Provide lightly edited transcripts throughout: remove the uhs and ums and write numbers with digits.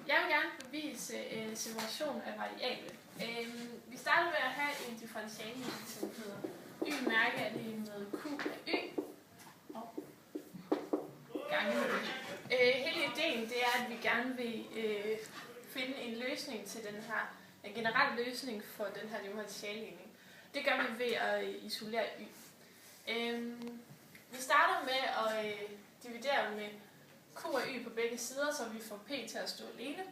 Jeg vil gerne bevise en separation af variable. Vi starter med at have en differentialligning, som hedder y mærke er lige med q af y og gange med y. Hele ideen det er, at vi gerne vil finde en løsning til den her, en generel løsning for den her differentialligning. Det gør vi ved at isolere y. Vi starter med at dividere med q og y på begge sider, så vi får p til at stå alene.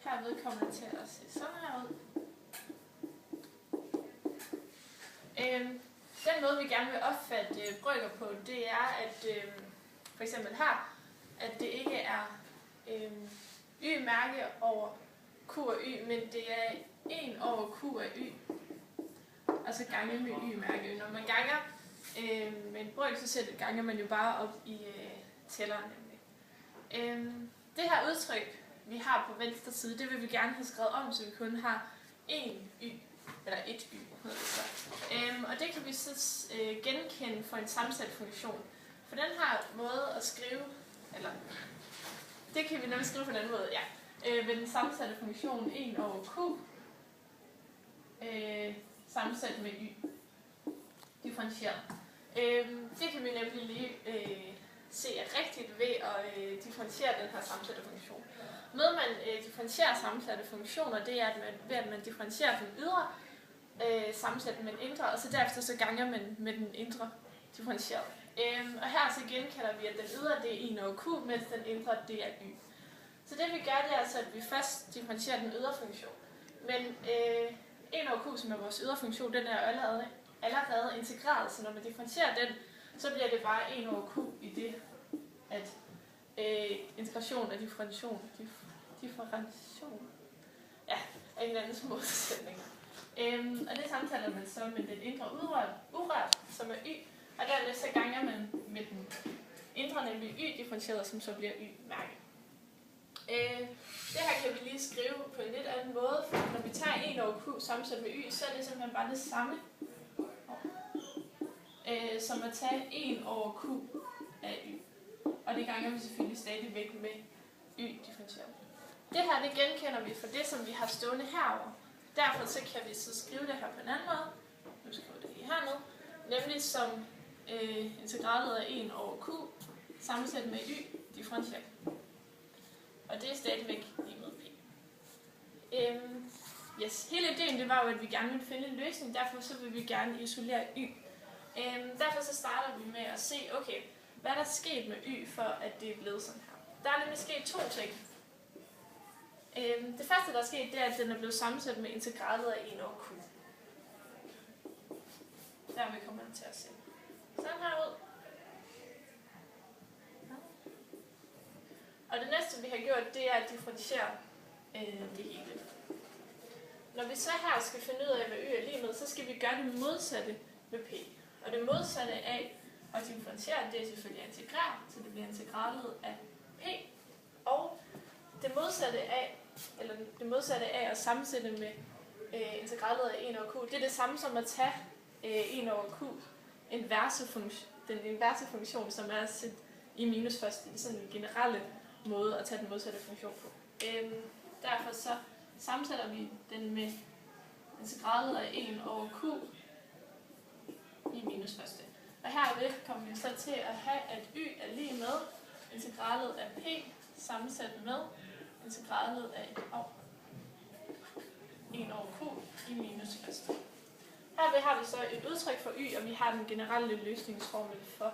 Herved kommer det til at se sådan her ud. Den måde, vi gerne vil opfatte brøker på, det er, at for eksempel her, at det ikke er y-mærke over q og y, men det er 1 over q af y, altså gange med y-mærke. Når man ganger med en brøk, så ganger man jo bare op i tælleren nemlig. Det her udtryk, vi har på venstre side, det vil vi gerne have skrevet om, så vi kun har et y, hedder det så. Og det kan vi så genkende for en sammensat funktion. For den her måde at skrive, eller det kan vi nemlig skrive på en anden måde, ja. Ved den sammensatte funktion 1 over q, sammensat med y, differentieret. Det kan vi nemlig lige se er rigtigt ved at differentiere den her sammensatte funktion. Måden man differentierer sammensatte funktioner, det er ved at man differentierer den ydre sammensat med den indre, og så derefter så ganger man med den indre differentieret. Og her så genkalder vi, at den ydre det er 1 over q, mens den indre det er y. Så det vi gør, det er altså, at vi først differentierer den ydre funktion. Men 1 over q, som er vores ydre funktion, den er allerede integreret, så når man differentierer den, så bliver det bare 1 over q i det, at integration af differentiation ja, er hinandens modsætninger. Og det samtaler man så med den indre urørt, som er y, og dernæst så ganger man med den indre, nemlig y differentieret, som så bliver y-mærke. Det her kan vi lige skrive på en lidt anden måde, for når vi tager 1 over q sammensat med y, så er det simpelthen bare det samme, som at tage 1 over q af y. Og det ganger vi selvfølgelig stadigvæk med y differentieret. Det her, det genkender vi for det, som vi har stående herover. Derfor så kan vi så skrive det her på en anden måde. Nu skriver det lige hernede. Nemlig som integralet af 1 over q sammensat med y differentieret. Og det er stadigvæk lige med p. Hele ideen det var jo, at vi gerne vil finde en løsning. Derfor så vil vi gerne isolere y. Derfor så starter vi med at se, okay, hvad der er sket med y, for at det er blevet sådan her. Der er nemlig sket to ting. Det første, der er sket, det er, at den er blevet sammensat med integralet af 1 over q. Dermed kommer den til at se sådan her ud. Og det næste, vi har gjort, det er at differentiere det hele. Når vi så her skal finde ud af, hvad y er lige med, så skal vi gøre det modsatte med p. Og det modsatte af at differentiere, det er selvfølgelig at integrere, så det bliver integralet af p. Og det modsatte af at sammensætte med integralet af 1 over q, det er det samme som at tage 1 over q, den inverse funktion, som er set i minus først. Det er sådan en generelle måde at tage den modsatte funktion på. Derfor så sammensætter vi den med integralet af 1 over q i minus første. Og herved kommer vi så til at have, at y er lige med integralet af p sammensat med integralet af 1 over q i minus første. Herved har vi så et udtryk for y, og vi har den generelle løsningsformel for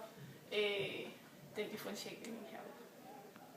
den differentiering herude.